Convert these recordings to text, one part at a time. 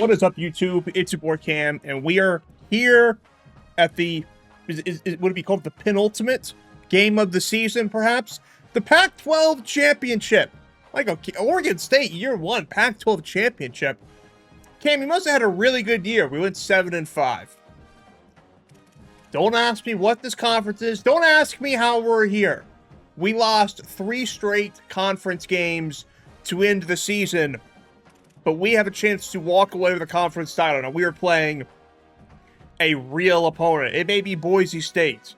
What is up, YouTube? It's your boy Cam, and we are here at the would it be called the penultimate game of the season, perhaps? The Pac-12 championship. Like Oregon State year one Pac-12 championship. Cam, you must have had a really good year. We went 7-5. Don't ask me what this conference is. Don't ask me how we're here. We lost 3 straight conference games to end the season, but we have a chance to walk away with a conference title. Now, we are playing a real opponent. It may be Boise State,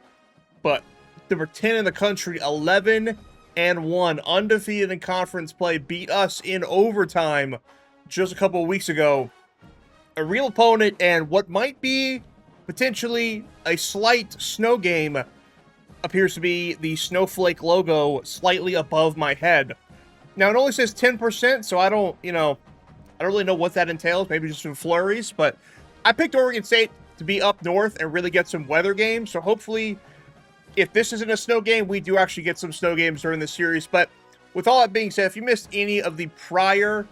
but number 10 in the country, 11-1, undefeated in conference play, beat us in overtime just a couple of weeks ago. A real opponent, and what might be potentially a slight snow game appears to be the snowflake logo slightly above my head. Now, it only says 10%, so I don't really know what that entails. Maybe just some flurries, but I picked Oregon State to be up north and really get some weather games. So hopefully, if this isn't a snow game, we do actually get some snow games during the series. But with all that being said, if you missed any of the prior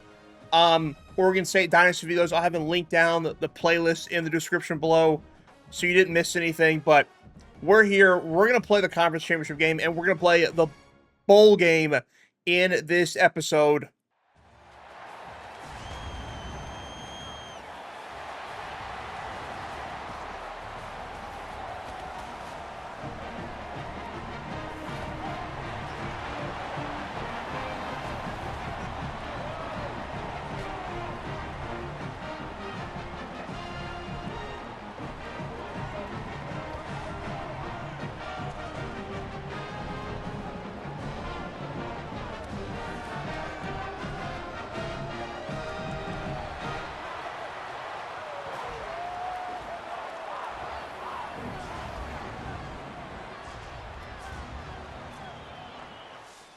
Oregon State Dynasty videos, I'll have them linked down the playlist in the description below, so you didn't miss anything. But we're here. We're going to play the conference championship game, and we're going to play the bowl game in this episode.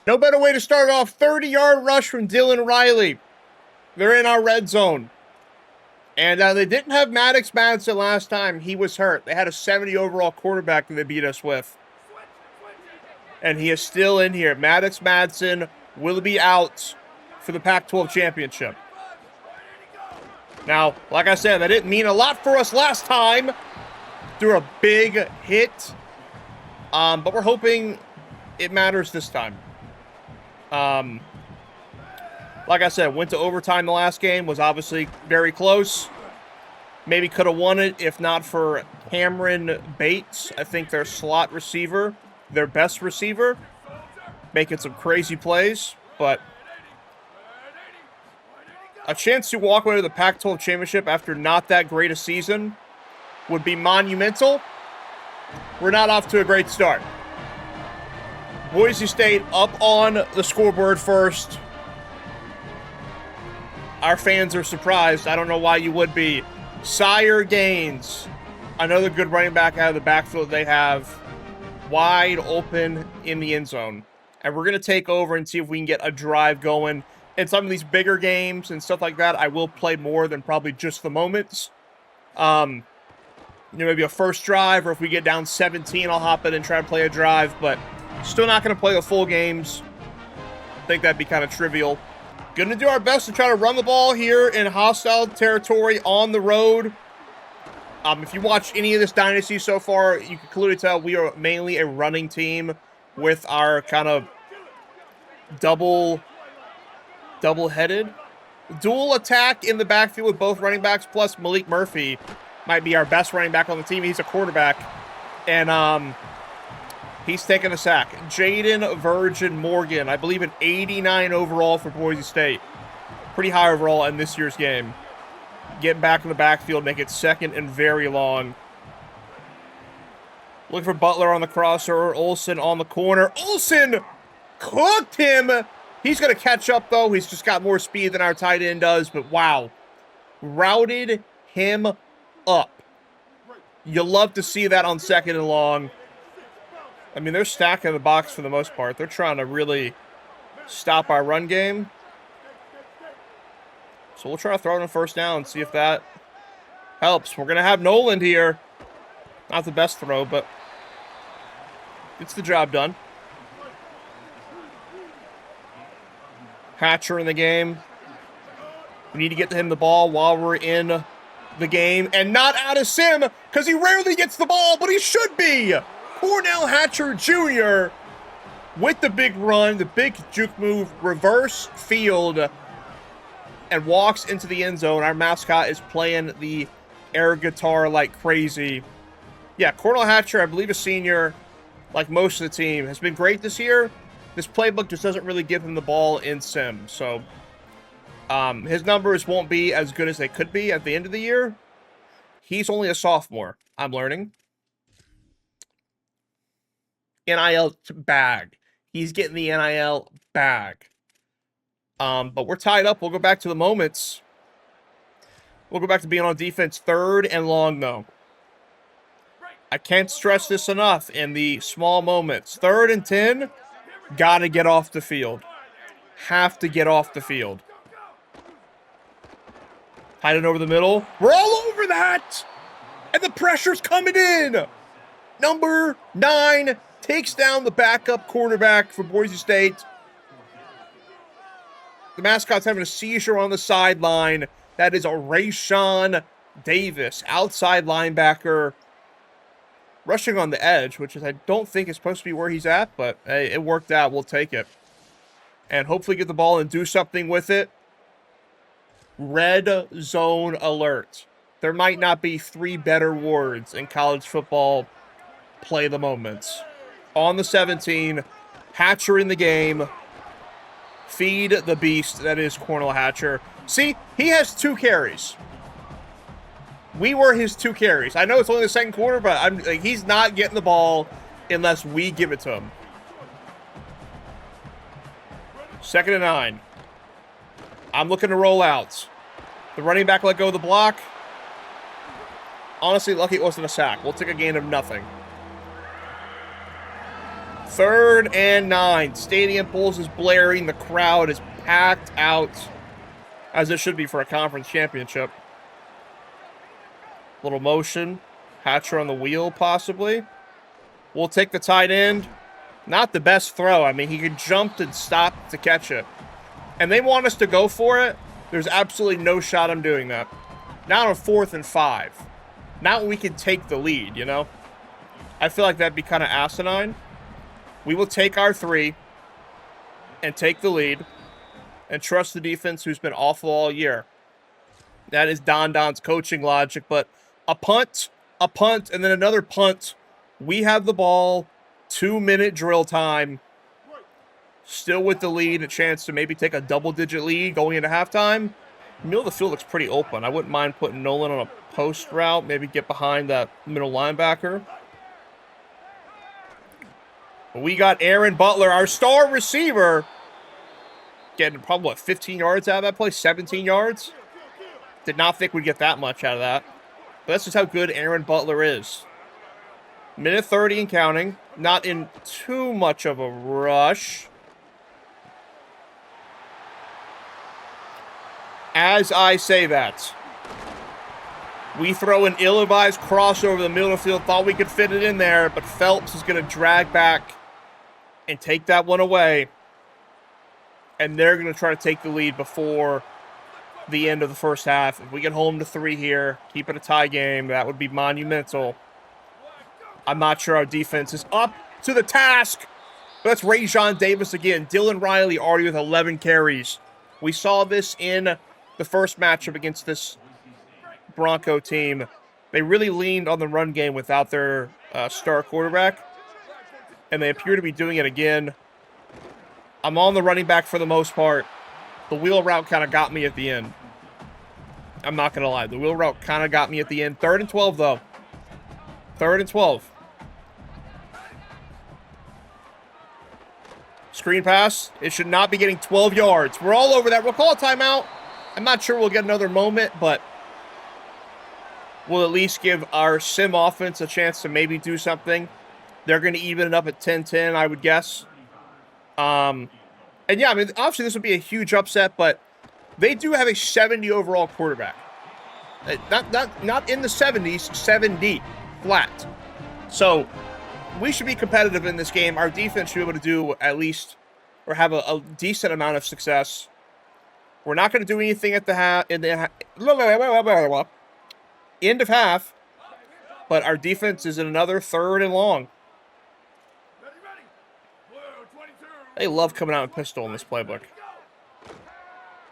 No better way to start off. 30-yard rush from Dylan Riley. They're in our red zone. And they didn't have Maddox Madsen last time. He was hurt. They had a 70 overall quarterback that they beat us with. And he is still in here. Maddox Madsen will be out for the Pac-12 championship. Now, like I said, that didn't mean a lot for us last time. Threw a big hit. But we're hoping it matters this time. Like I said, went to overtime the last game, was obviously very close. Maybe could have won it if not for Cameron Bates, I think their slot receiver, their best receiver, making some crazy plays. But a chance to walk away with the Pac-12 championship after not that great a season would be monumental. We're not off to a great start. Boise State up on the scoreboard first. Our fans are surprised. I don't know why you would be. Sire Gaines, another good running back out of the backfield they have, wide open in the end zone. And we're going to take over and see if we can get a drive going. In some of these bigger games and stuff like that, I will play more than probably just the moments. Maybe a first drive, or if we get down 17, I'll hop in and try to play a drive, but still not going to play the full games. I think that'd be kind of trivial. Going to do our best to try to run the ball here in hostile territory on the road. If you watch any of this dynasty so far, you can clearly tell we are mainly a running team with our kind of double-headed dual attack in the backfield with both running backs, plus Malik Murphy might be our best running back on the team. He's a quarterback. And he's taking a sack. Jaden Virgin Morgan, I believe an 89 overall for Boise State. Pretty high overall in this year's game. Getting back in the backfield, make it second and very long. Looking for Butler on the crosser. Olsen on the corner. Olsen cooked him. He's going to catch up, though. He's just got more speed than our tight end does. But wow. Routed him up. You'll love to see that on second and long. I mean, they're stacking the box for the most part. They're trying to really stop our run game. So we'll try to throw it on first down and see if that helps. We're going to have Noland here. Not the best throw, but gets the job done. Hatcher in the game. We need to get to him the ball while we're in the game, and not out of sim, because he rarely gets the ball, but he should be. Cornell Hatcher Jr. with the big run, the big juke move, reverse field, and walks into the end zone. Our mascot is playing the air guitar like crazy. Yeah, Cornell Hatcher, I believe a senior, like most of the team, has been great this year. This playbook just doesn't really give him the ball in sim, so his numbers won't be as good as they could be at the end of the year. He's only a sophomore, I'm learning. NIL bag. He's getting the NIL bag. But we're tied up. We'll go back to the moments. We'll go back to being on defense. 3rd and long, though. I can't stress this enough in the small moments. 3rd and 10, gotta get off the field. Have to get off the field. Tight end over the middle. We're all over that! And the pressure's coming in! Number 9 takes down the backup quarterback for Boise State. The mascot's having a seizure on the sideline. That is a Rayshawn Davis, outside linebacker, rushing on the edge, which is I don't think is supposed to be where he's at, but hey, it worked out. We'll take it. And hopefully get the ball and do something with it. Red zone alert. There might not be 3 better words in college football. Play the moments. On the 17, Hatcher in the game. Feed the beast that is Cornell Hatcher. See, he has 2 carries. We were his 2 carries. I know it's only the second quarter, but he's not getting the ball unless we give it to him. 2nd and 9. I'm looking to roll out. The running back let go of the block. Honestly, lucky it wasn't a sack. We'll take a gain of nothing. 3rd and 9. Stadium Pulse is blaring. The crowd is packed out, as it should be for a conference championship. Little motion. Hatcher on the wheel, possibly. We'll take the tight end. Not the best throw. I mean, he could jump and stop to catch it. And they want us to go for it. There's absolutely no shot I'm doing that. Not on 4th and 5. Not when we can take the lead, you know? I feel like that'd be kind of asinine. We will take our 3 and take the lead and trust the defense who's been awful all year. That is Don's coaching logic, but a punt, and then another punt. We have the ball. 2-minute drill time. Still with the lead, a chance to maybe take a double-digit lead going into halftime. Middle of the field looks pretty open. I wouldn't mind putting Nolan on a post route, maybe get behind that middle linebacker. We got Aaron Butler, our star receiver, getting probably, what, 15 yards out of that play? 17 yards? Did not think we'd get that much out of that. But that's just how good Aaron Butler is. Minute 30 and counting. Not in too much of a rush. As I say that, we throw an ill-advised cross over the middle of the field. Thought we could fit it in there, but Phelps is going to drag back and take that one away. And they're going to try to take the lead before the end of the first half. If we get home to 3 here, keep it a tie game, that would be monumental. I'm not sure our defense is up to the task. But that's Rayshawn Davis again. Dylan Riley already with 11 carries. We saw this in the first matchup against this Bronco team. They really leaned on the run game without their star quarterback. And they appear to be doing it again. I'm on the running back for the most part. The wheel route kind of got me at the end. I'm not going to lie. The wheel route kind of got me at the end. 3rd and 12, though. 3rd and 12. Screen pass. It should not be getting 12 yards. We're all over that. We'll call a timeout. I'm not sure we'll get another moment, but we'll at least give our sim offense a chance to maybe do something. They're going to even it up at 10-10, I would guess. And yeah, I mean, obviously this would be a huge upset, but they do have a 70 overall quarterback. Not in the 70s, 70 flat. So we should be competitive in this game. Our defense should be able to do at least, or have a decent amount of success. We're not going to do anything at the end of half, but our defense is in another 3rd and long. They love coming out with pistol in this playbook.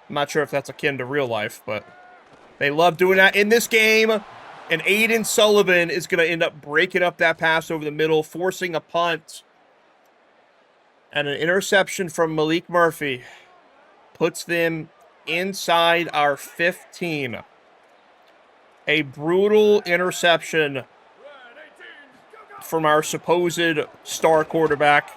I'm not sure if that's akin to real life, but they love doing that in this game. And Aiden Sullivan is going to end up breaking up that pass over the middle, forcing a punt. And an interception from Malik Murphy puts them inside our 15. A brutal interception from our supposed star quarterback.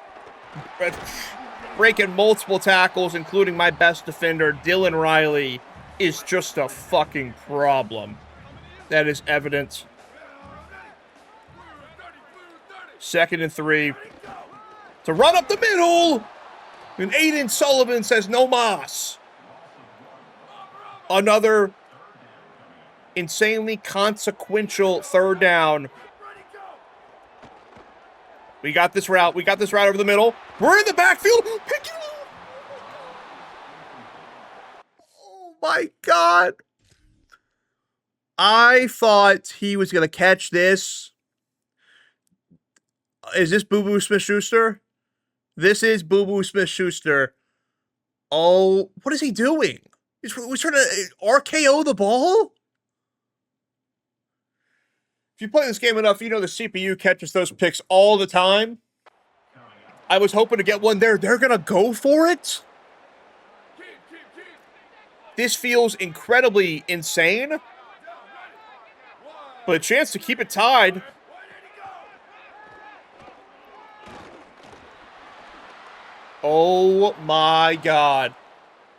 Breaking multiple tackles, including my best defender, Dylan Riley, is just a fucking problem. That is evident. 2nd and 3. To run up the middle. And Aiden Sullivan says no mas. Another insanely consequential 3rd down. We got this route. We got this route over the middle. We're in the backfield. Pick it up. Oh my God. I thought he was going to catch this. Is this Boo Boo Smith-Schuster? This is Boo Boo Smith-Schuster. Oh, what is he doing? He's trying to RKO the ball? If you play this game enough, you know the CPU catches those picks all the time. I was hoping to get one there. They're going to go for it? This feels incredibly insane. But a chance to keep it tied. Oh my God.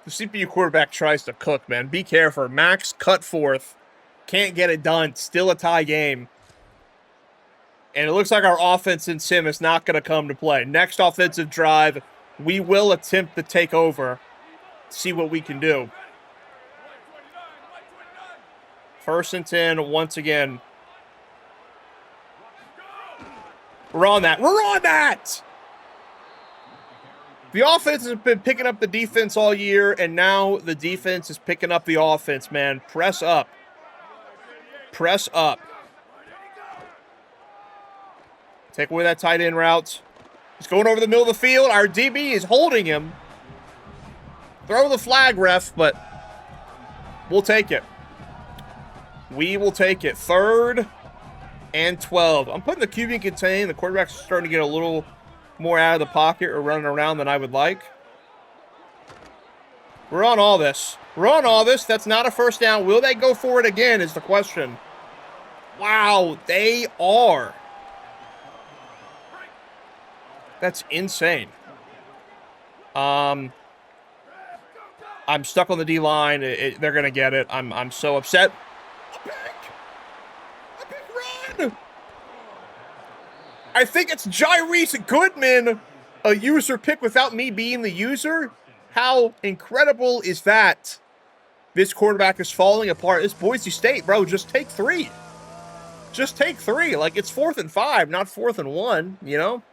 The CPU quarterback tries to cook, man. Be careful. Max Cutforth can't get it done. Still a tie game. And it looks like our offense in sim is not going to come to play. Next offensive drive, we will attempt to take over. See what we can do. 1st and 10 once again. We're on that. We're on that! The offense has been picking up the defense all year, and now the defense is picking up the offense, man. Press up. Press up. Take away that tight end route. He's going over the middle of the field. Our DB is holding him. Throw the flag, ref, but we'll take it. We will take it. 3rd and 12. I'm putting the QB in contain. The quarterback's starting to get a little more out of the pocket or running around than I would like. We're on all this. We're on all this. That's not a 1st down. Will they go for it again is the question. Wow, they are. That's insane. I'm stuck on the D-line. They're going to get it. I'm so upset. A big run! I think it's Jairus Goodman, a user pick without me being the user. How incredible is that? This quarterback is falling apart. It's Boise State, bro. Just take 3. Just take 3. Like, it's 4th and 5, not 4th and 1, you know?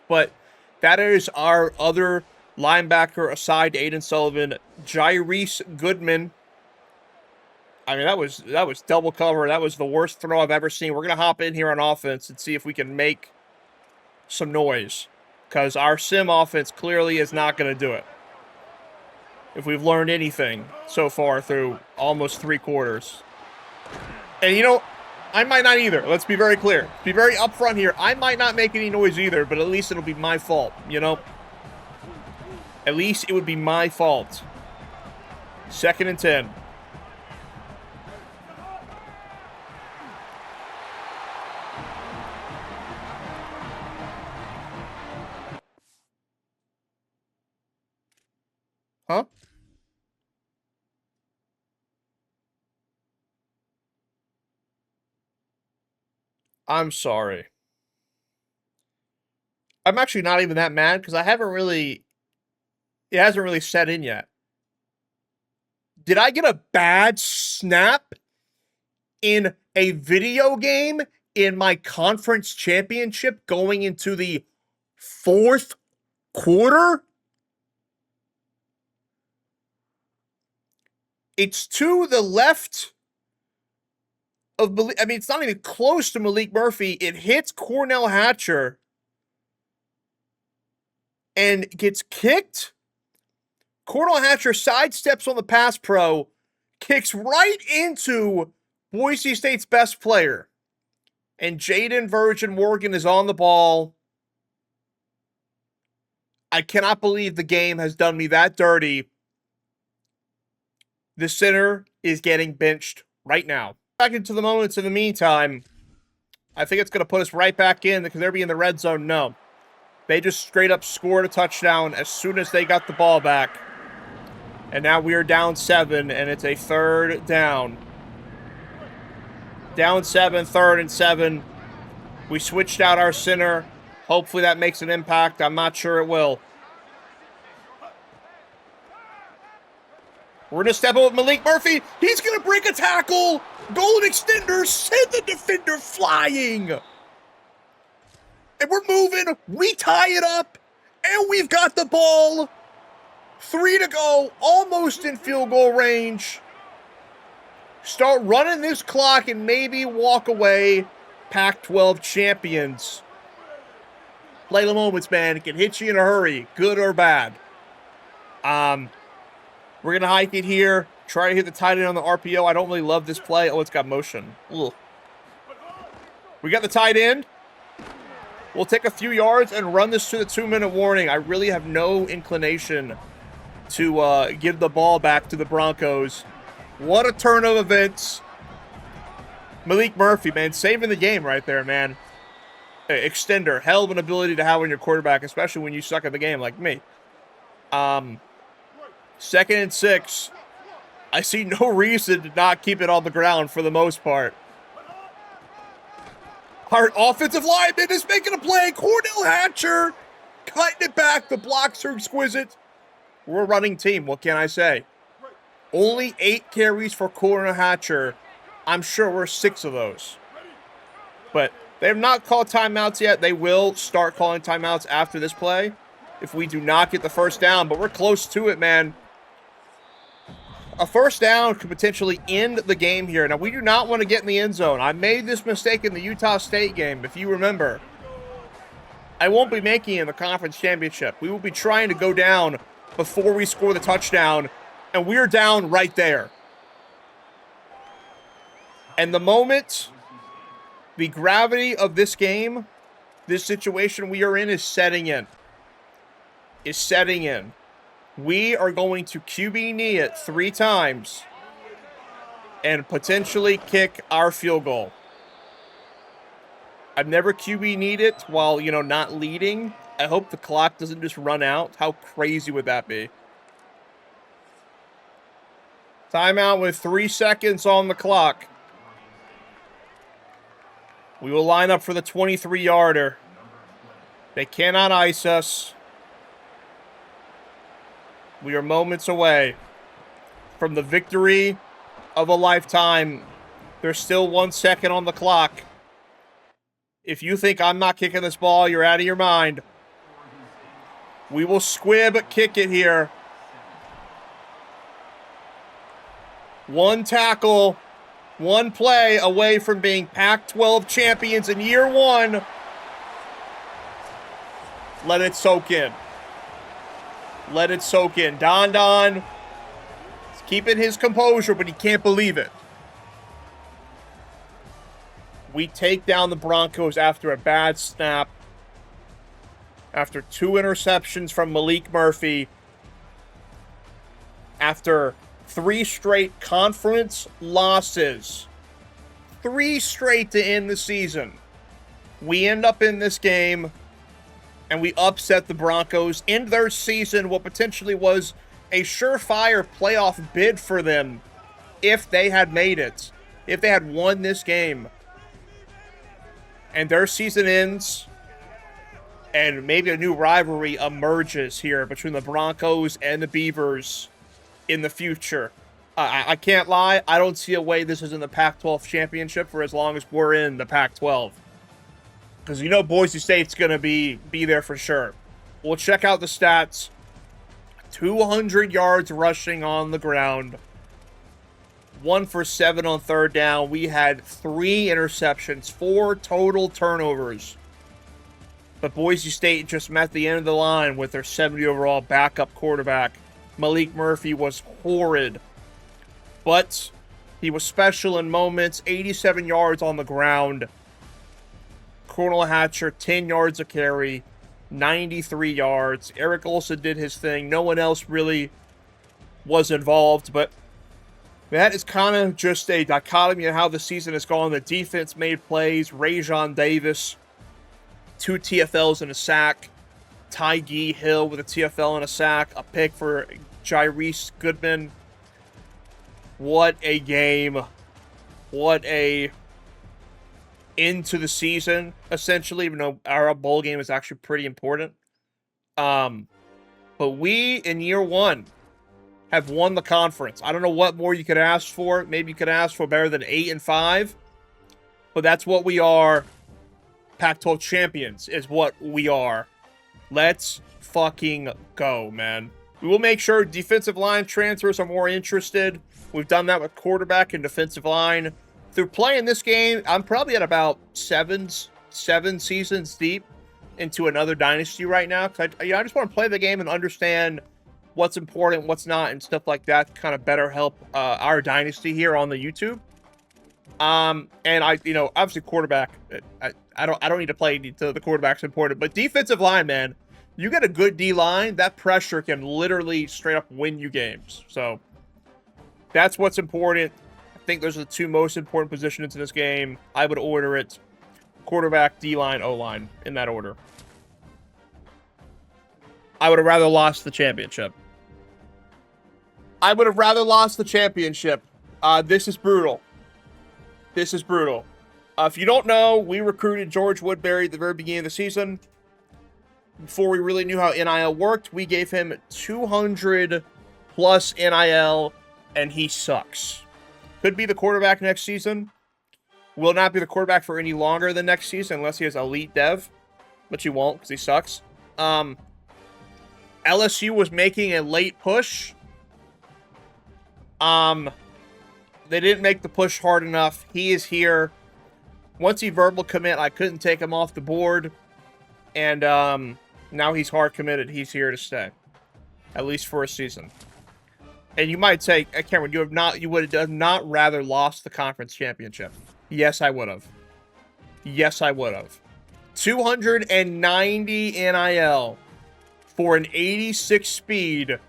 But that is our other linebacker aside to Aiden Sullivan, Jairus Goodman. I mean, that was double cover. That was the worst throw I've ever seen. We're going to hop in here on offense and see if we can make some noise. Because our sim offense clearly is not going to do it. If we've learned anything so far through almost 3 quarters. And, you know, I might not either. Let's be very clear. Be very upfront here. I might not make any noise either, but at least it'll be my fault, you know? At least it would be my fault. 2nd and 10. Huh? I'm sorry. I'm actually not even that mad because it hasn't really set in yet. Did I get a bad snap in a video game in my conference championship going into the 4th quarter? It's to the left of, I mean, it's not even close to Malik Murphy. It hits Cornell Hatcher and gets kicked. Cornell Hatcher sidesteps on the pass pro, kicks right into Boise State's best player. And Jaden Virgin Morgan is on the ball. I cannot believe the game has done me that dirty. The center is getting benched right now. Back into the moments in the meantime. I think it's going to put us right back in because they're being in the red zone. No. They just straight up scored a touchdown as soon as they got the ball back. And now we are down 7, and it's a 3rd down. Down 7, 3rd and 7. We switched out our center. Hopefully that makes an impact. I'm not sure it will. We're going to step up with Malik Murphy. He's going to break a tackle. Golden extender. Send the defender flying. And we're moving. We tie it up. And we've got the ball. 3 to go. Almost in field goal range. Start running this clock and maybe walk away Pac-12 champions. Play the moments, man. It can hit you in a hurry, good or bad. We're going to hike it here. Try to hit the tight end on the RPO. I don't really love this play. Oh, it's got motion. Ugh. We got the tight end. We'll take a few yards and run this to the 2-minute warning. I really have no inclination to give the ball back to the Broncos. What a turn of events. Malik Murphy, man, saving the game right there, man. Extender, hell of an ability to have on your quarterback, especially when you suck at the game like me. 2nd and 6. I see no reason to not keep it on the ground for the most part. Our offensive lineman is making a play. Cornell Hatcher cutting it back. The blocks are exquisite. We're a running team. What can I say? Only 8 carries for Cornell Hatcher. I'm sure we're 6 of those. But they have not called timeouts yet. They will start calling timeouts after this play if we do not get the first down. But we're close to it, man. A first down could potentially end the game here. Now, we do not want to get in the end zone. I made this mistake in the Utah State game, if you remember. I won't be making it in the conference championship. We will be trying to go down before we score the touchdown, and we're down right there. And the moment, the gravity of this game, this situation we are in is setting in. We are going to QB knee it 3 times and potentially kick our field goal. I've never QB kneed it while, not leading. I hope the clock doesn't just run out. How crazy would that be? Timeout with 3 seconds on the clock. We will line up for the 23-yarder. They cannot ice us. We are moments away from the victory of a lifetime. There's still 1 second on the clock. If you think I'm not kicking this ball, you're out of your mind. We will squib kick it here. 1 tackle, 1 play away from being Pac-12 champions in year 1. Let it soak in. Let it soak in. Don is keeping his composure, but he can't believe it. We take down the Broncos after a bad snap. After 2 interceptions from Malik Murphy. After 3 straight conference losses. 3 straight to end the season. We end up in this game and we upset the Broncos, end their season, what potentially was a surefire playoff bid for them if they had made it, if they had won this game. And their season ends, and maybe a new rivalry emerges here between the Broncos and the Beavers in the future. I can't lie, I don't see a way this is in the Pac-12 championship for as long as we're in the Pac-12. Because Boise State's going to be there for sure. We'll check out the stats. 200 yards rushing on the ground. 1 for 7 on third down. We had 3 interceptions, 4 total turnovers. But Boise State just met the end of the line with their 70 overall backup quarterback. Malik Murphy was horrid, but he was special in moments. 87 yards on the ground. Cornell Hatcher, 10 yards a carry, 93 yards. Eric Olson did his thing. No one else really was involved, but that is kind of just a dichotomy of how the season has gone. The defense made plays. Rajon Davis, 2 TFLs and a sack. Tyge Hill with a TFL and a sack. A pick for Jyreese Goodman. What a game. What a into the season, essentially, even though our bowl game is actually pretty important. But we, in year 1, have won the conference. I don't know what more you could ask for. Maybe you could ask for better than 8-5. But that's what we are. Pac-12 champions is what we are. Let's fucking go, man. We will make sure defensive line transfers are more interested. We've done that with quarterback and defensive line. Through playing this game, I'm probably at about 7 seasons deep into another dynasty right now. Cause I just want to play the game and understand what's important, what's not, and stuff like that to kind of better help our dynasty here on the YouTube. And obviously quarterback. I don't need to play to the quarterback's important, but defensive line, man, you get a good D line, that pressure can literally straight up win you games. So that's what's important. I think those are the 2 most important positions in this game. I would order it quarterback, D-line, O-line in that order. I would have rather lost the championship. This is brutal. This is brutal. If you don't know, we recruited George Woodbury at the very beginning of the season. Before we really knew how NIL worked, we gave him 200 plus NIL, and he sucks. Could be the quarterback next season. Will not be the quarterback for any longer than next season unless he has elite dev, which he won't because he sucks. LSU was making a late push. They didn't make the push hard enough. He is here. Once he verbal commit, I couldn't take him off the board. And now he's hard committed. He's here to stay. At least for a season. And you might say, Cameron, you would have not rather lost the conference championship. Yes, I would have. Yes, I would have. 290 NIL for an 86 speed,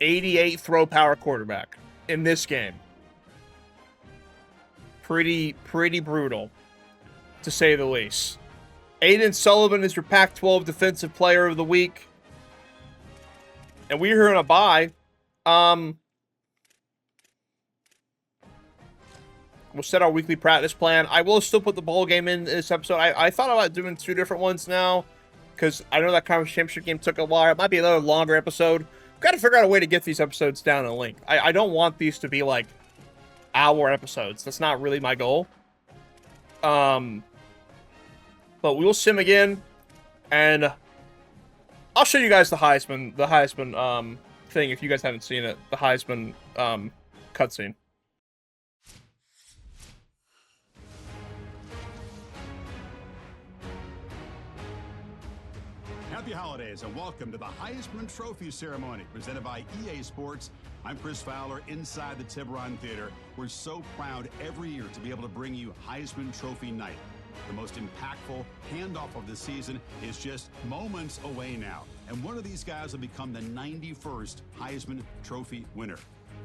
88 throw power quarterback in this game. Pretty brutal, to say the least. Aiden Sullivan is your Pac-12 Defensive Player of the Week. And we're here on a bye. We'll set our weekly practice plan. I will still put the bowl game in this episode. I thought about doing 2 different ones now because I know that conference championship game took a while. It might be another longer episode. We've got to figure out a way to get these episodes down in a link. I don't want these to be like hour episodes. That's not really my goal. But we will sim again, and I'll show you guys the Heisman thing if you guys haven't seen it. The Heisman cutscene. Happy holidays and welcome to the Heisman Trophy ceremony presented by EA Sports. I'm Chris Fowler inside the Tiburon Theater. We're so proud every year to be able to bring you Heisman Trophy night. The most impactful handoff of the season is just moments away now. And one of these guys will become the 91st Heisman Trophy winner.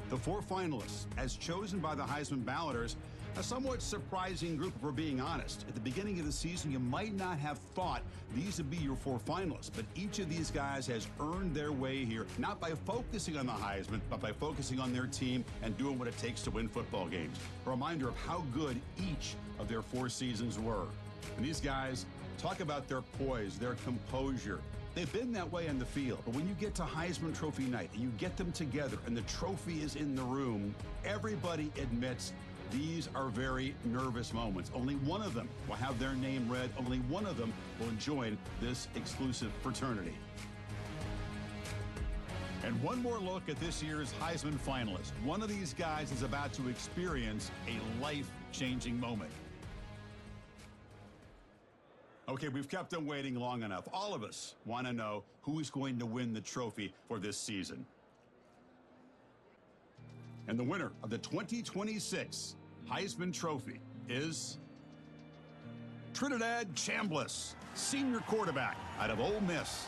The 4 finalists, as chosen by the Heisman balloters, a somewhat surprising group, if we're being honest. At the beginning of the season, you might not have thought these would be your 4 finalists, but each of these guys has earned their way here, not by focusing on the Heisman, but by focusing on their team and doing what it takes to win football games. A reminder of how good each of their 4 seasons were. And these guys talk about their poise, their composure. They've been that way on the field, but when you get to Heisman Trophy night and you get them together and the trophy is in the room, everybody admits these are very nervous moments. Only one of them will have their name read. Only one of them will join this exclusive fraternity. And one more look at this year's Heisman finalist. One of these guys is about to experience a life-changing moment. Okay, we've kept them waiting long enough. All of us want to know who's going to win the trophy for this season. And the winner of the 2026 Heisman Trophy is Trinidad Chambliss, senior quarterback out of Ole Miss.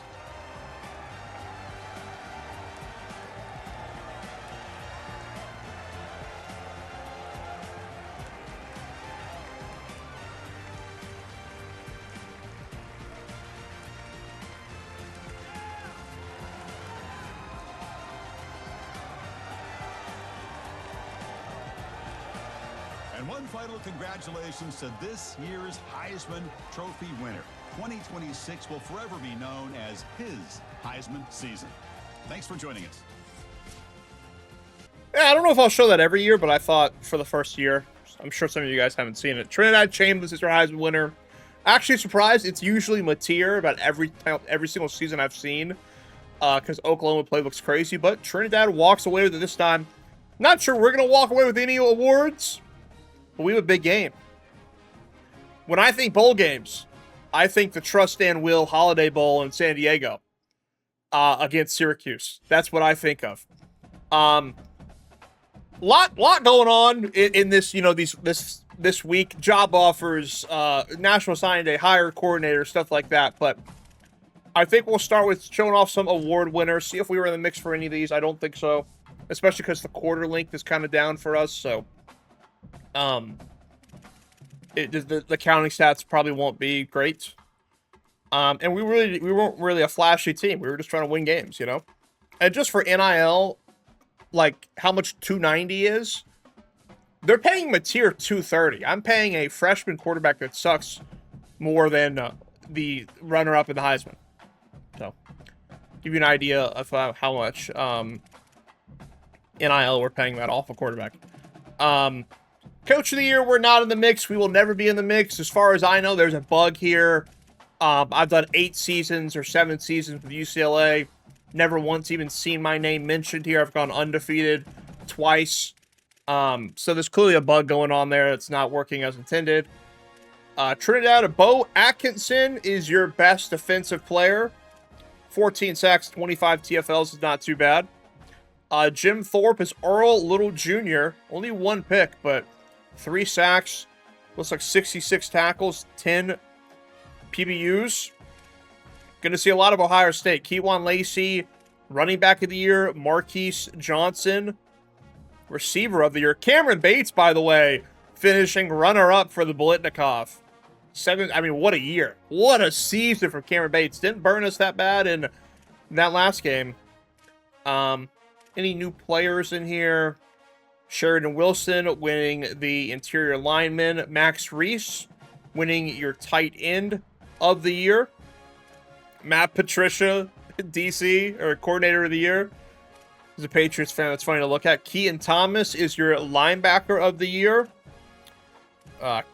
And one final congratulations to this year's Heisman Trophy winner. 2026 will forever be known as his Heisman season. Thanks for joining us. Yeah, I don't know if I'll show that every year, but I thought for the first year, I'm sure some of you guys haven't seen it. Trinidad Chambliss is your Heisman winner. Actually surprised, it's usually Mateer about every single season I've seen, because Oklahoma play looks crazy, but Trinidad walks away with it this time. Not sure we're going to walk away with any awards, but we have a big game. When I think bowl games, I think the Trust and Will Holiday Bowl in San Diego against Syracuse. That's what I think of. Lot going on in this, this week. Job offers, National Signing Day, hire coordinator, stuff like that. But I think we'll start with showing off some award winners. See if we were in the mix for any of these. I don't think so, especially because the quarter length is kind of down for us. So, the counting stats probably won't be great. And we weren't really a flashy team. We were just trying to win games, And just for NIL, like how much 290 is, they're paying Mateer 230. I'm paying a freshman quarterback that sucks more than the runner-up in the Heisman. So, give you an idea of how much NIL we're paying that off a quarterback. Coach of the year, we're not in the mix. We will never be in the mix. As far as I know, there's a bug here. I've done 8 seasons or 7 seasons with UCLA. Never once even seen my name mentioned here. I've gone undefeated twice. So there's clearly a bug going on there. It's not working as intended. Trinidad, Bo Atkinson is your best defensive player. 14 sacks, 25 TFLs is not too bad. Jim Thorpe is Earl Little Jr. Only 1 pick, but 3 sacks. Looks like 66 tackles, 10 PBUs. Going to see a lot of Ohio State. Kewan Lacey, running back of the year. Marquise Johnson, receiver of the year. Cameron Bates, by the way, finishing runner-up for the Biletnikoff. What a year. What a season for Cameron Bates. Didn't burn us that bad in that last game. Any new players in here? Sheridan Wilson winning the interior lineman. Max Reese winning your tight end of the year. Matt Patricia, DC, or coordinator of the year. As a Patriots fan, that's funny to look at. Keaton Thomas is your linebacker of the year.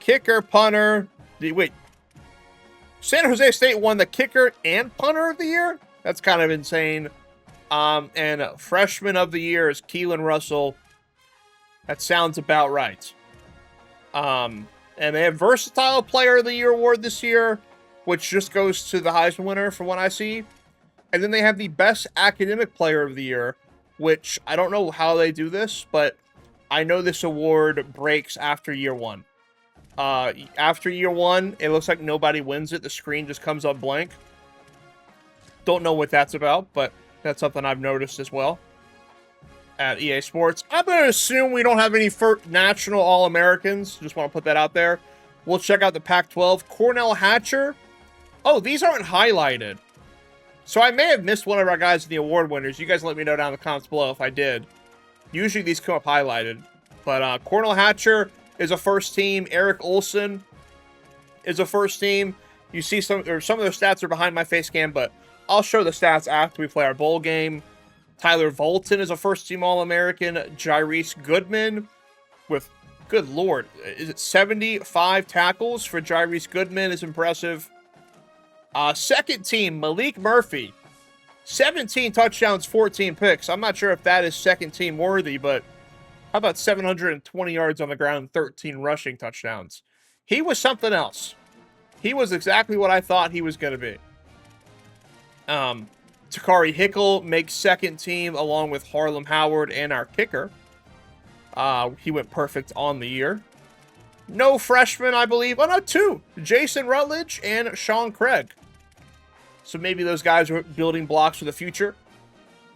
Kicker, punter. San Jose State won the kicker and punter of the year? That's kind of insane. And freshman of the year is Keelan Russell. That sounds about right. And they have Versatile Player of the Year award this year, which just goes to the Heisman winner from what I see. And then they have the Best Academic Player of the Year, which I don't know how they do this, but I know this award breaks after year 1. After year 1, it looks like nobody wins it. The screen just comes up blank. Don't know what that's about, but that's something I've noticed as well at EA Sports. I'm going to assume we don't have any national All-Americans. Just want to put that out there. We'll check out the Pac-12. Cornell Hatcher. Oh, these aren't highlighted. So I may have missed one of our guys in the award winners. You guys let me know down in the comments below if I did. Usually these come up highlighted. But Cornell Hatcher is a first team. Eric Olson is a first team. You see some of their stats are behind my face cam, but I'll show the stats after we play our bowl game. Tyler Volton is a first-team All-American. Jairus Goodman with, good lord, is it 75 tackles for Jairus Goodman is impressive. Second team, Malik Murphy. 17 touchdowns, 14 picks. I'm not sure if that is second team worthy, but how about 720 yards on the ground, 13 rushing touchdowns? He was something else. He was exactly what I thought he was going to be. Takari Hickle makes second team along with Harlem Howard and our kicker. He went perfect on the year. No freshmen, I believe. Oh, no, two. Jason Rutledge and Sean Craig. So maybe those guys are building blocks for the future.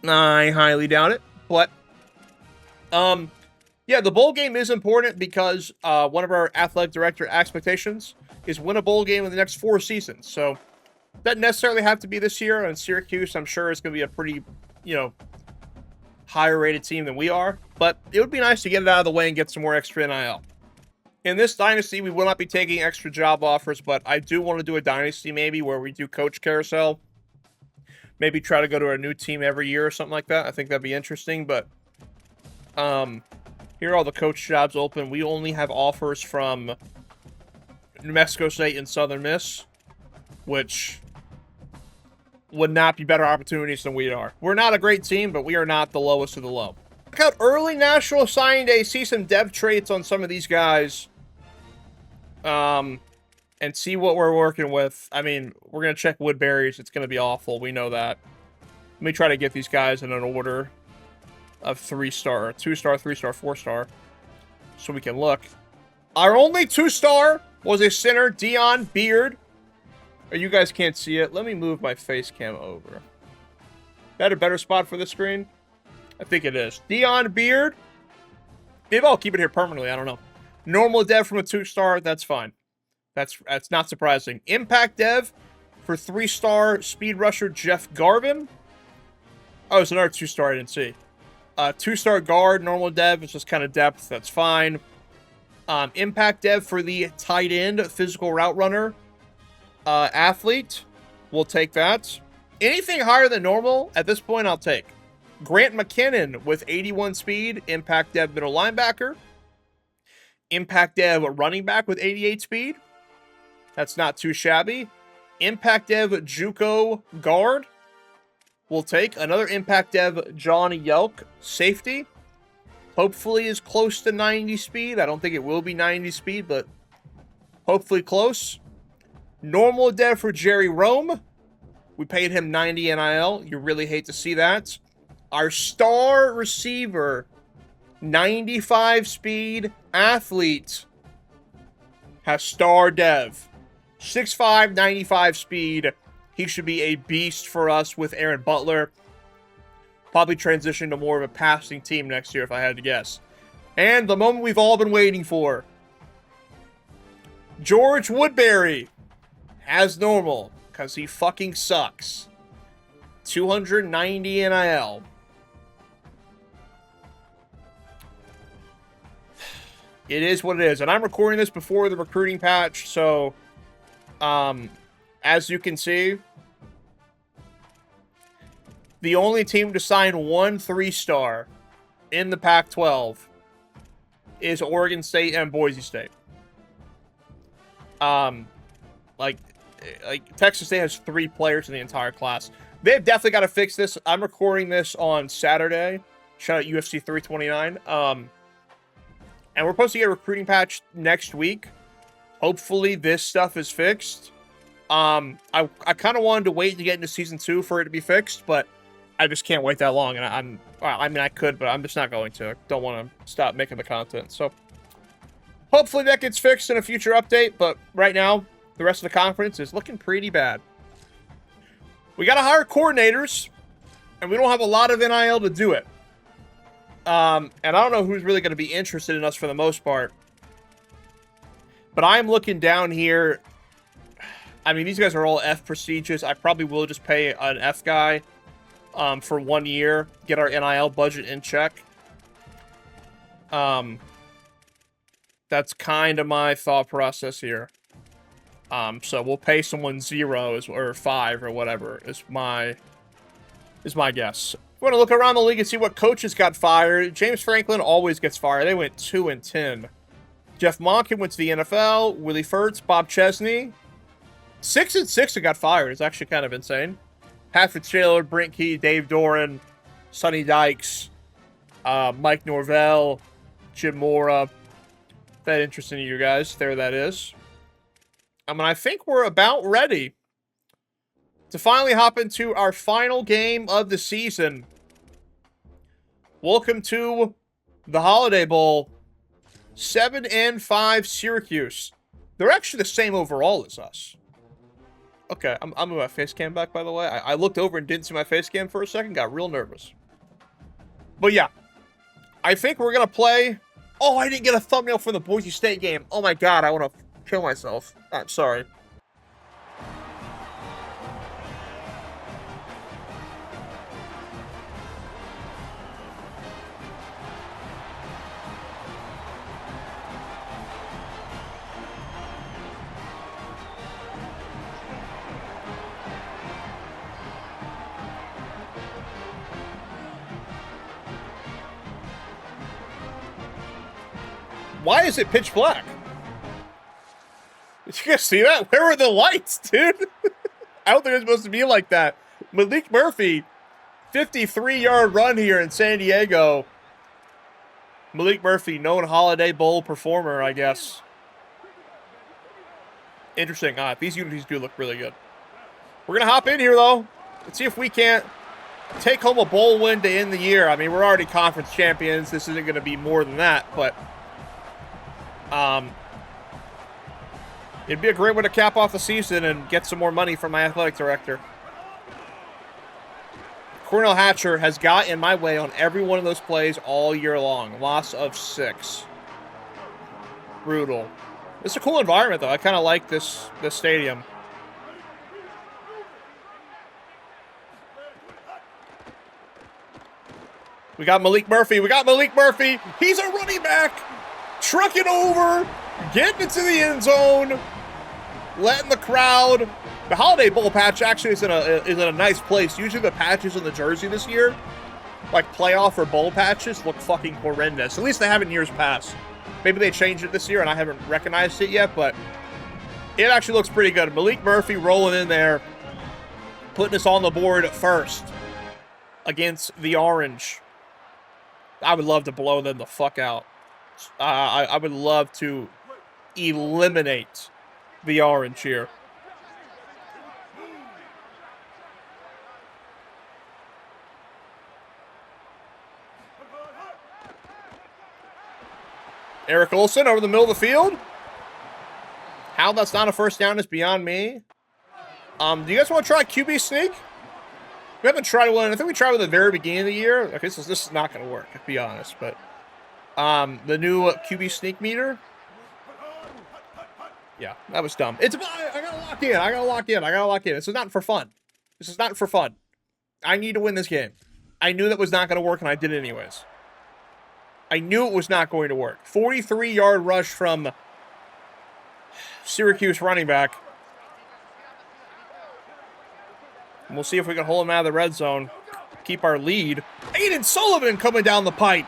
I highly doubt it. But, yeah, the bowl game is important because one of our athletic director expectations is win a bowl game in the next 4 seasons. So, doesn't necessarily have to be this year. And Syracuse, I'm sure, is going to be a pretty, higher rated team than we are. But it would be nice to get it out of the way and get some more extra NIL. In this dynasty, we will not be taking extra job offers, but I do want to do a dynasty maybe where we do coach carousel. Maybe try to go to a new team every year or something like that. I think that'd be interesting, but here are all the coach jobs open. We only have offers from New Mexico State and Southern Miss, which would not be better opportunities than we are. We're not a great team, but we are not the lowest of the low. Check out early National Signing Day. See some dev traits on some of these guys. And see what we're working with. I mean, we're going to check Woodbury's. It's going to be awful. We know that. Let me try to get these guys in an order of 3-star, 2-star, 3-star, 4-star, so we can look. Our only 2-star was a center, Dion Beard. You guys can't see it. Let me move my face cam over. That a better spot for the screen? I think it is. Dion Beard. Maybe I'll keep it here permanently. I don't know. Normal dev from a 2-star. That's fine. That's not surprising. Impact dev for 3-star speed rusher Jeff Garvin. Oh, it's another 2-star I didn't see. 2-star guard, normal dev. It's just kind of depth. That's fine. Impact dev for the tight end, physical route runner, athlete. We'll take that. Anything higher than normal at this point, I'll take. Grant McKinnon with 81 speed, impact dev middle linebacker. Impact dev running back with 88 speed. That's not too shabby. Impact dev JUCO guard. We'll take another impact dev John Yelk safety. Hopefully is close to 90 speed. I don't think it will be 90 speed, but hopefully close. Normal dev for Jerry Rome. We paid him 90 NIL. You really hate to see that. Our star receiver, 95 speed athlete, has star dev. 6'5", 95 speed. He should be a beast for us with Aaron Butler. Probably transition to more of a passing team next year if I had to guess. And the moment we've all been waiting for. George Woodbury, as normal, because he fucking sucks. 290 NIL. It is what it is. And I'm recording this before the recruiting patch, so as you can see, the only team to sign 1 3-star in the Pac-12 is Oregon State and Boise State. Like Texas State has 3 players in the entire class. They've definitely got to fix this. I'm recording this on Saturday. Shout out UFC 329. And we're supposed to get a recruiting patch next week. Hopefully this stuff is fixed. I kind of wanted to wait to get into season 2 for it to be fixed, but I just can't wait that long. And I could, but I'm just not going to. I don't want to stop making the content. So hopefully that gets fixed in a future update. But right now, the rest of the conference is looking pretty bad. We got to hire coordinators, and we don't have a lot of NIL to do it. And I don't know who's really going to be interested in us for the most part. But I'm looking down here. I mean, these guys are all F prestigious. I probably will just pay an F guy for 1 year. Get our NIL budget in check. That's kind of my thought process here. So we'll pay someone 0 or 5 or whatever is my guess. We want to look around the league and see what coaches got fired. James Franklin always gets fired. They went 2-10. Jeff Monken went to the NFL. Willie Furtz, Bob Chesney. 6-6 that got fired. It's actually kind of insane. Pat Fitzgerald, Brent Key, Dave Doran, Sonny Dykes, Mike Norvell, Jim Mora. That interesting to you guys. There that is. I think we're about ready to finally hop into our final game of the season. Welcome to the Holiday Bowl. 7-5 Syracuse. They're actually the same overall as us. Okay, I'm moving my face cam back, by the way. I looked over and didn't see my face cam for a second. Got real nervous. But yeah, I think we're going to play. Oh, I didn't get a thumbnail from the Boise State game. Oh my God, I want to kill myself. I'm sorry. Why is it pitch black? Did you guys see that? Where were the lights, dude? I don't think it's supposed to be like that. Malik Murphy, 53-yard run here in San Diego. Malik Murphy, known Holiday Bowl performer, I guess. Interesting. These unities do look really good. We're going to hop in here, though. Let's see if we can't take home a bowl win to end the year. I mean, we're already conference champions. This isn't going to be more than that, but it'd be a great way to cap off the season and get some more money from my athletic director. Cornell Hatcher has got in my way on every one of those plays all year long. Loss of 6. Brutal. It's a cool environment, though. I kind of like this stadium. We got Malik Murphy. He's a running back. Trucking over. Getting into the end zone. Letting the crowd. The Holiday Bowl patch actually is in a nice place. Usually the patches on the jersey this year, like playoff or bowl patches, look fucking horrendous. At least they have in years past. Maybe they changed it this year and I haven't recognized it yet, but it actually looks pretty good. Malik Murphy rolling in there, putting us on the board at first against the Orange. I would love to blow them the fuck out. I would love to eliminate the Orange here. Eric Olson over the middle of the field. How that's not a first down is beyond me. Do you guys want to try QB sneak? We haven't tried one. I think we tried one at the very beginning of the year. Okay, so this is not going to work, to be honest. But the new QB sneak meter. Yeah, that was dumb. I gotta lock in. This is not for fun. I need to win this game. I knew that was not going to work, and I did it anyways. I knew it was not going to work. 43-yard rush from Syracuse running back. And we'll see if we can hold him out of the red zone. Keep our lead. Aiden Sullivan coming down the pipe.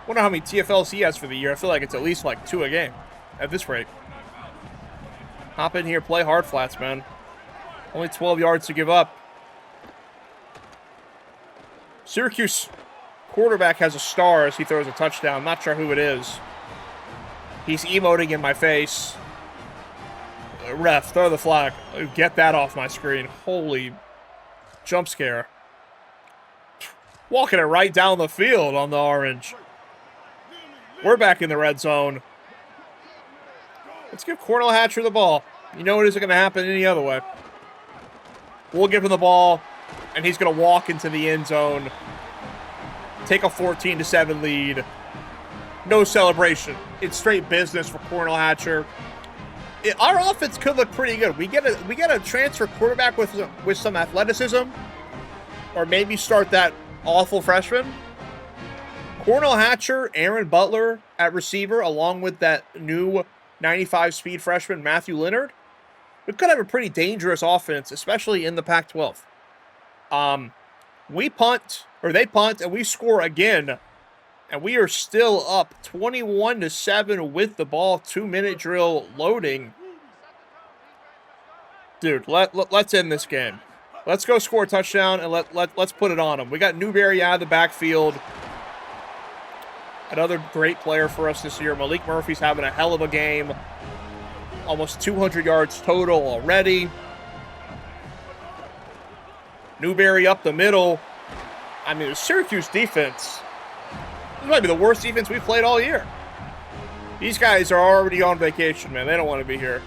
Wonder how many TFLs he has for the year. I feel like it's at least like 2 a game at this rate. Hop in here, play hard flats, man. Only 12 yards to give up. Syracuse quarterback has a star as he throws a touchdown. I'm not sure who it is. He's emoting in my face. Ref, throw the flag. Get that off my screen. Holy jump scare. Walking it right down the field on the Orange. We're back in the red zone. Let's give Cornell Hatcher the ball. You know it isn't going to happen any other way. We'll give him the ball, and he's going to walk into the end zone. Take a 14-7 lead. No celebration. It's straight business for Cornell Hatcher. Our offense could look pretty good. We get a transfer quarterback with some athleticism, or maybe start that awful freshman. Cornell Hatcher, Aaron Butler at receiver, along with that new 95 speed freshman Matthew Leonard. We could have a pretty dangerous offense, especially in the Pac-12. They punt, and we score again. And we are still up 21-7 with the ball. 2-minute drill loading. Dude, let's end this game. Let's go score a touchdown, and let's put it on them. We got Newberry out of the backfield. Another great player for us this year. Malik Murphy's having a hell of a game. Almost 200 yards total already. Newberry up the middle. I mean, the Syracuse defense, this might be the worst defense we've played all year. These guys are already on vacation, man. They don't want to be here.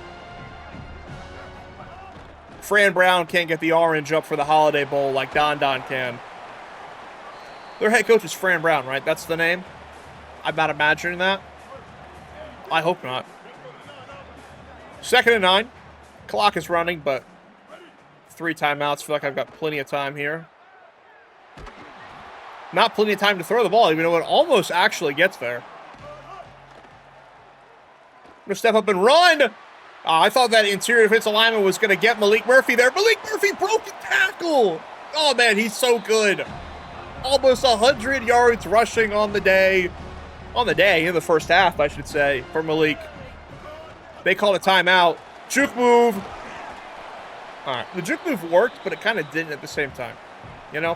Fran Brown can't get the orange up for the Holiday Bowl like Don can. Their head coach is Fran Brown, right? That's the name? I'm not imagining that. I hope not. 2nd and 9. Clock is running, but 3 timeouts. Feel like I've got plenty of time here. Not plenty of time to throw the ball, even though it almost actually gets there. I'm going to step up and run. I thought that interior defensive lineman was going to get Malik Murphy there. Malik Murphy broke the tackle. Oh, man, he's so good. Almost 100 yards rushing on the day. On the day, in the first half, I should say, for Malik. They called a timeout. Juke move. All right, the juke move worked, but it kind of didn't at the same time. You know?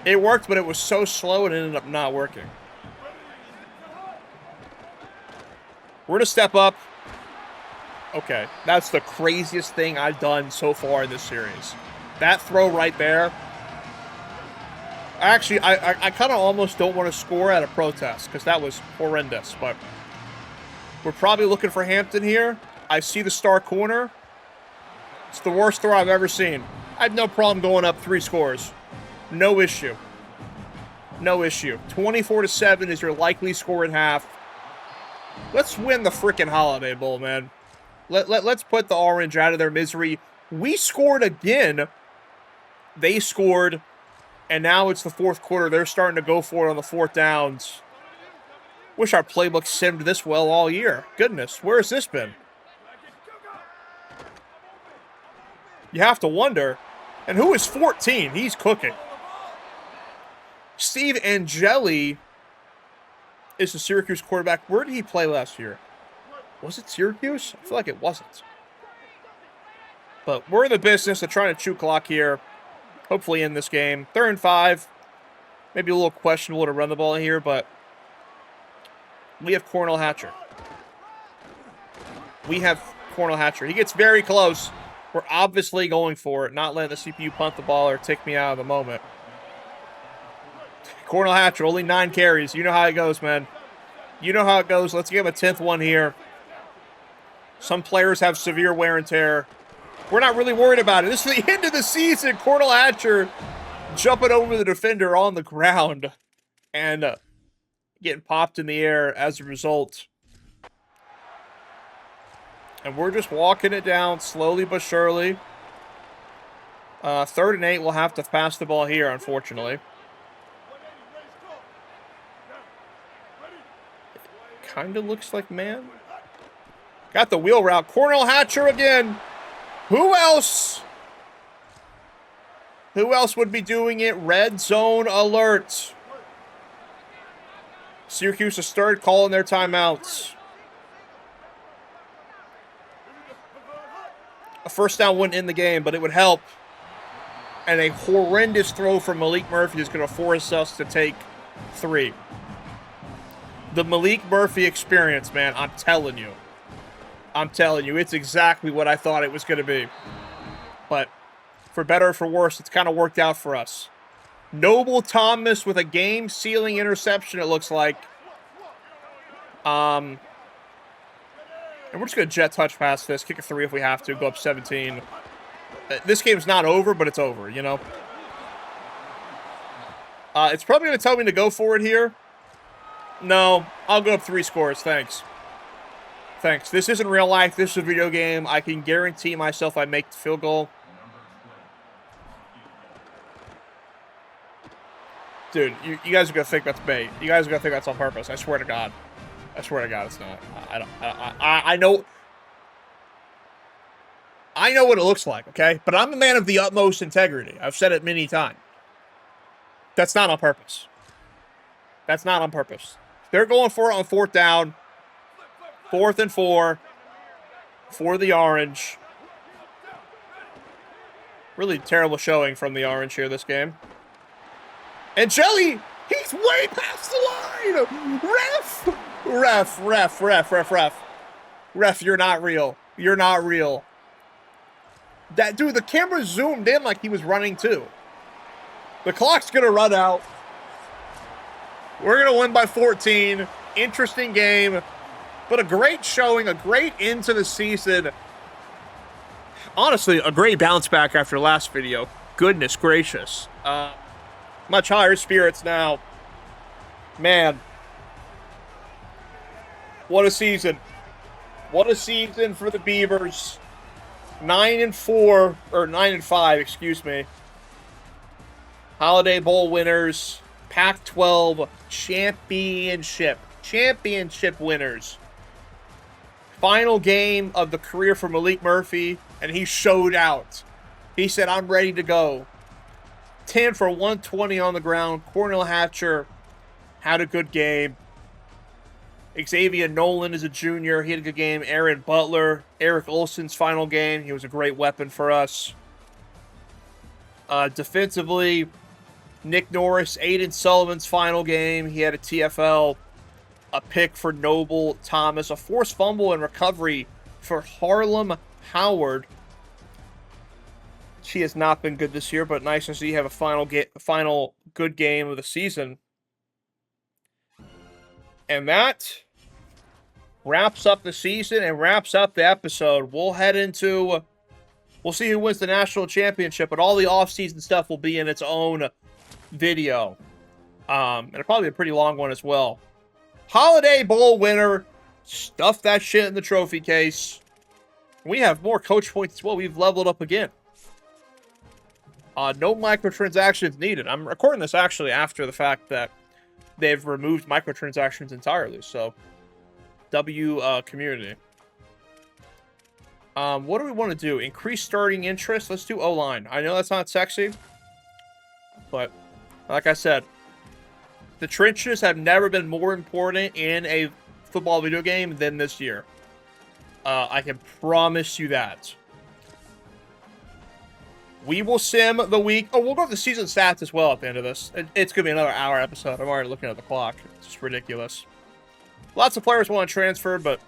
It worked, but it was so slow it ended up not working. We're going to step up. Okay, that's the craziest thing I've done so far in this series. That throw right there. Actually, I kind of almost don't want to score at a protest because that was horrendous. But we're probably looking for Hampton here. I see the star corner. It's the worst throw I've ever seen. I have no problem going up 3 scores. No issue. No issue. 24-7 is your likely score at half. Let's win the freaking Holiday Bowl, man. Let's put the Orange out of their misery. We scored again. They scored. And now it's the 4th quarter. They're starting to go for it on the 4th downs. Wish our playbook simmed this well all year. Goodness, where has this been? You have to wonder. And who is 14? He's cooking. Steve Angeli is the Syracuse quarterback. Where did he play last year? Was it Syracuse? I feel like it wasn't. But we're in the business of trying to chew clock here. Hopefully in this game. 3rd and 5. Maybe a little questionable to run the ball here, but we have Cornell Hatcher. We have Cornell Hatcher. He gets very close. We're obviously going for it, not letting the CPU punt the ball or take me out of the moment. Cornell Hatcher, only 9 carries. You know how it goes, man. You know how it goes. Let's give him a 10th one here. Some players have severe wear and tear. We're not really worried about it. This is the end of the season. Cornell Hatcher jumping over the defender on the ground and getting popped in the air as a result. And we're just walking it down slowly but surely. 3rd and 8, we'll have to pass the ball here, unfortunately. Kind of looks like man. Got the wheel route. Cornell Hatcher again. Who else? Who else would be doing it? Red zone alert. Syracuse is third, calling their timeouts. A first down wouldn't end the game, but it would help. And a horrendous throw from Malik Murphy is going to force us to take 3. The Malik Murphy experience, man, I'm telling you. I'm telling you, it's exactly what I thought it was going to be. But for better or for worse, it's kind of worked out for us. Noble Thomas with a game-sealing interception, it looks like. And we're just going to jet touch past this, kick a 3 if we have to, go up 17. This game's not over, but it's over, you know? It's probably going to tell me to go for it here. No, I'll go up 3 scores, thanks. Thanks. This isn't real life. This is a video game. I can guarantee myself I make the field goal. Dude, you guys are going to think that's bait. You guys are going to think that's on purpose. I swear to God. I swear to God it's not. I know what it looks like, okay? But I'm a man of the utmost integrity. I've said it many times. That's not on purpose. That's not on purpose. They're going for it on 4th down. 4th and 4 for the Orange. Really terrible showing from the Orange here this game. And Jelly, he's way past the line! Ref! Ref, ref, ref, ref, ref. Ref, you're not real. You're not real. That dude, the camera zoomed in like he was running too. The clock's gonna run out. We're gonna win by 14. Interesting game, but a great showing, a great end to the season. Honestly, a great bounce back after last video. Goodness gracious. Much higher spirits now. Man. What a season. What a season for the Beavers. 9-4, or 9-5, excuse me. Holiday Bowl winners. Pac-12 championship winners. Final game of the career for Malik Murphy, and he showed out. He said, I'm ready to go. 10 for 120 on the ground. Cornell Hatcher had a good game. Xavier Nolan is a junior. He had a good game. Aaron Butler. Eric Olson's final game. He was a great weapon for us. Defensively, Nick Norris. Aiden Sullivan's final game. He had a TFL. A pick for Noble Thomas. A forced fumble and recovery for Harlem Howard. She has not been good this year, but nice to see you have a final good game of the season. And that wraps up the season and wraps up the episode. We'll head into... We'll see who wins the national championship, but all the off-season stuff will be in its own video. And it'll probably be a pretty long one as well. Holiday Bowl winner. Stuff that shit in the trophy case. We have more coach points as well. We've leveled up again. No microtransactions needed. I'm recording this actually after the fact that they've removed microtransactions entirely. So, community. What do we want to do? Increase starting interest? Let's do O-line. I know that's not sexy. But, like I said, the trenches have never been more important in a football video game than this year. I can promise you that. We will sim the week. Oh, we'll go to the season stats as well at the end of this. It's going to be another hour episode. I'm already looking at the clock. It's just ridiculous. Lots of players want to transfer, but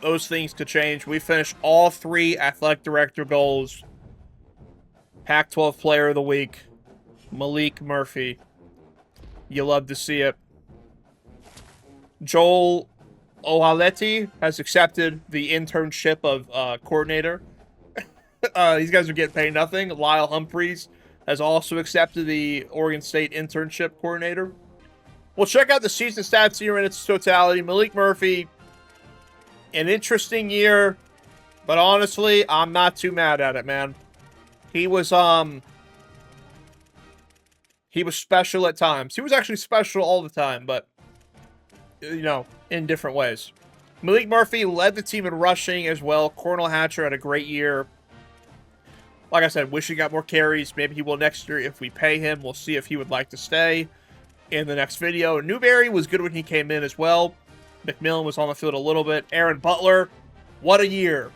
those things could change. We finished all 3 athletic director goals. Pac-12 player of the week, Malik Murphy. You love to see it. Joel Ohaleti has accepted the internship of coordinator. These guys are getting paid nothing. Lyle Humphreys has also accepted the Oregon State internship coordinator. We'll check out the season stats here in its totality. Malik Murphy, an interesting year, but honestly, I'm not too mad at it, man. He was special at times. He was actually special all the time, but, you know, in different ways. Malik Murphy led the team in rushing as well. Cornell Hatcher had a great year. Like I said, wish he got more carries. Maybe he will next year if we pay him. We'll see if he would like to stay in the next video. Newberry was good when he came in as well. McMillan was on the field a little bit. Aaron Butler, what a year.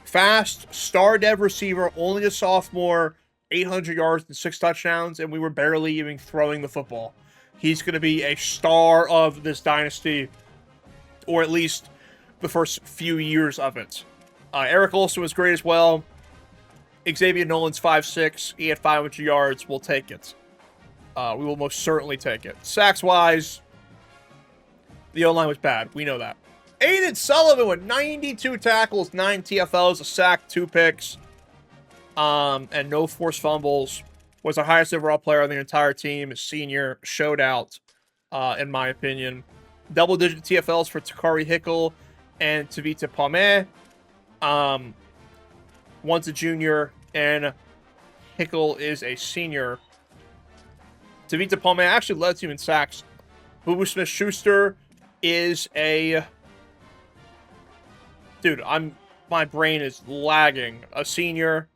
Fast, star dev receiver, only a sophomore, 800 yards and 6 touchdowns, and we were barely even throwing the football. He's going to be a star of this dynasty, or at least the first few years of it. Eric Olson was great as well. Xavier Nolan's 5'6". He had 500 yards. We'll take it. We will most certainly take it. Sacks-wise, the O-line was bad. We know that. Aiden Sullivan with 92 tackles, 9 TFLs, a sack, 2 picks, and no forced fumbles. Was our highest overall player on the entire team. His senior showed out, in my opinion. Double-digit TFLs for Takari Hickle and Tavita Palme. One's a junior, and Hickle is a senior. Tavita Palme actually led the team in sacks. Boo Boo Smith-Schuster is a... Dude, my brain is lagging. A senior.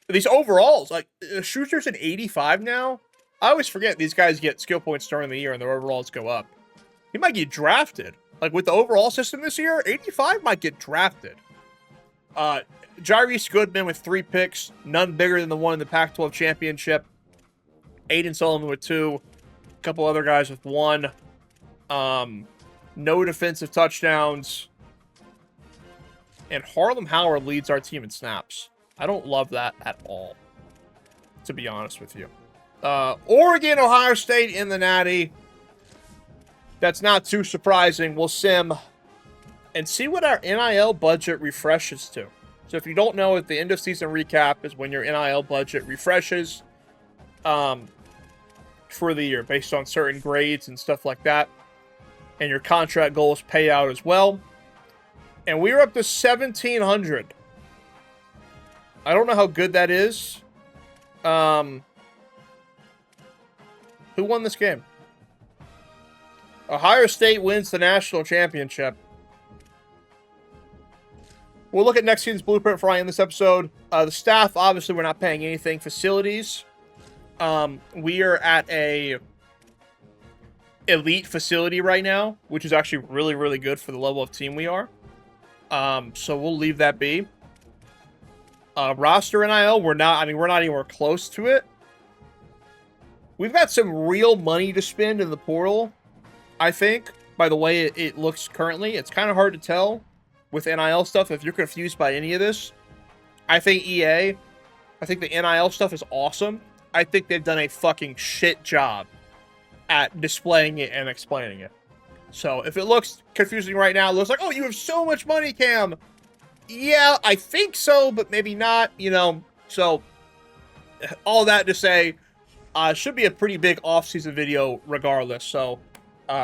These overalls, like, Schuster's an 85 now. I always forget these guys get skill points during the year and their overalls go up. He might get drafted. Like, with the overall system this year, 85 might get drafted. Jyrese Goodman with 3 picks, none bigger than the one in the Pac-12 championship. Aiden Sullivan with 2, a couple other guys with 1. No defensive touchdowns. And Harlem Howard leads our team in snaps. I don't love that at all, to be honest with you. Oregon, Ohio State in the Natty. That's not too surprising. We'll sim and see what our NIL budget refreshes to. So if you don't know, at the end of season recap is when your NIL budget refreshes for the year based on certain grades and stuff like that. And your contract goals pay out as well. And we are up to 1,700. I don't know how good that is. Who won this game? Ohio State wins the national championship. We'll look at next season's blueprint for Ryan in this episode. The staff, obviously, we're not paying anything. Facilities. We are at a elite facility right now, which is actually really, really good for the level of team we are. So we'll leave that be. Roster NIL, we're not anywhere close to it. We've got some real money to spend in the portal, I think, by the way it looks currently. It's kind of hard to tell with NIL stuff if you're confused by any of this. I think the NIL stuff is awesome. I think they've done a fucking shit job at displaying it and explaining it. So if it looks confusing right now, it looks like, oh, you have so much money, Cam. Yeah, I think so, but maybe not, you know. So all that to say, should be a pretty big off-season video regardless. So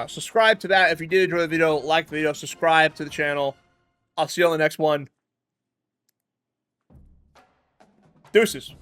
subscribe to that if you did enjoy the video. Like the video, subscribe to the channel. I'll see you on the next one. Deuces.